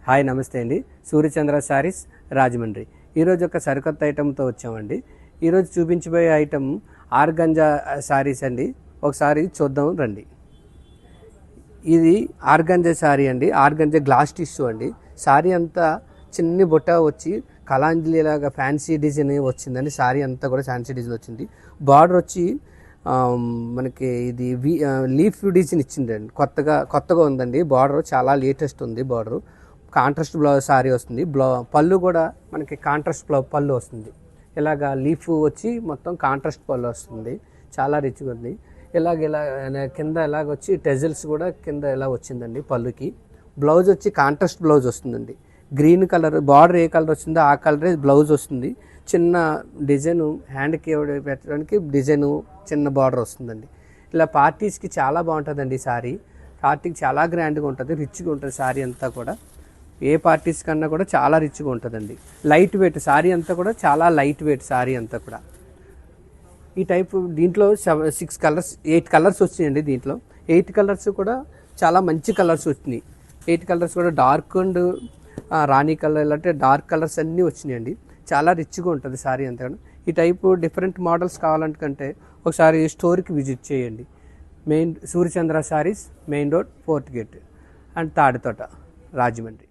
Hi నమస్తే అండి. సూర్యచంద్ర శారీస్ రాజమండ్రి. ఈరోజు ఒక సరికొత్త ఐటెంతో వచ్చామండి. ఈరోజు చూపించబోయే ఐటెం ఆర్గంజా శారీస్ అండి. ఒకసారి చూద్దాం రండి. ఇది ఆర్గంజా శారీ అండి. ఆర్గంజా గ్లాస్ టిష్యూ అండి. శారీ అంతా చిన్ని బుట్ట వచ్చి కలాంజలి లాగా ఫ్యాన్సీ డిజైన్ వచ్చిందండి. శారీ అంతా కూడా ఫ్యాన్సీ డిజైన్ వచ్చింది. బార్డర్ వచ్చి మనకి ఇది లీఫ్ డిజైన్ ఇచ్చిందండి. కొత్తగా ఉందండి. బార్డర్ చాలా లేటెస్ట్ ఉంది. బార్డర్ కాంట్రాస్ట్ బ్లౌజ్ శారీ వస్తుంది. పళ్ళు కూడా మనకి కాంట్రాస్ట్ పళ్ళు వస్తుంది. ఇలాగా లీఫ్ వచ్చి మొత్తం కాంట్రాస్ట్ పళ్ళు వస్తుంది. చాలా రిచ్గా ఉంది. ఇలా కింద ఎలాగ వచ్చి టెజల్స్ కూడా కింద ఎలా వచ్చిందండి. పళ్ళుకి బ్లౌజ్ వచ్చి కాంట్రాస్ట్ బ్లౌజ్ వస్తుందండి. గ్రీన్ కలర్ బార్డర్ ఏ కలర్ వచ్చిందో ఆ కలరే బ్లౌజ్ వస్తుంది. చిన్న డిజైన్ హ్యాండ్కి పెట్టడానికి డిజైను చిన్న బార్డర్ వస్తుందండి. ఇలా పార్టీస్కి చాలా బాగుంటుందండి. శారీ పార్టీకి చాలా గ్రాండ్గా ఉంటుంది, రిచ్గా ఉంటుంది. శారీ అంతా కూడా ఏ పార్టీస్ కన్నా కూడా చాలా రిచ్గా ఉంటుందండి. లైట్ వెయిట్ శారీ అంతా కూడా చాలా లైట్ వెయిట్ శారీ అంతా కూడా. ఈ టైపు దీంట్లో 8 కలర్స్ వచ్చినాయండి. దీంట్లో 8 కలర్స్ కూడా చాలా మంచి కలర్స్ వచ్చినాయి. 8 కలర్స్ కూడా డార్క్ అండ్ రాణి కలర్ ఇలాంటి డార్క్ కలర్స్ అన్నీ వచ్చినాయండి. చాలా రిచ్గా ఉంటుంది శారీ అంతా కూడా. ఈ టైపు డిఫరెంట్ మోడల్స్ కావాలంటే ఒకసారి స్టోర్కి విజిట్ చేయండి. Suryachandra saris, main road, 4th gate and Tadithota, Rajahmundry.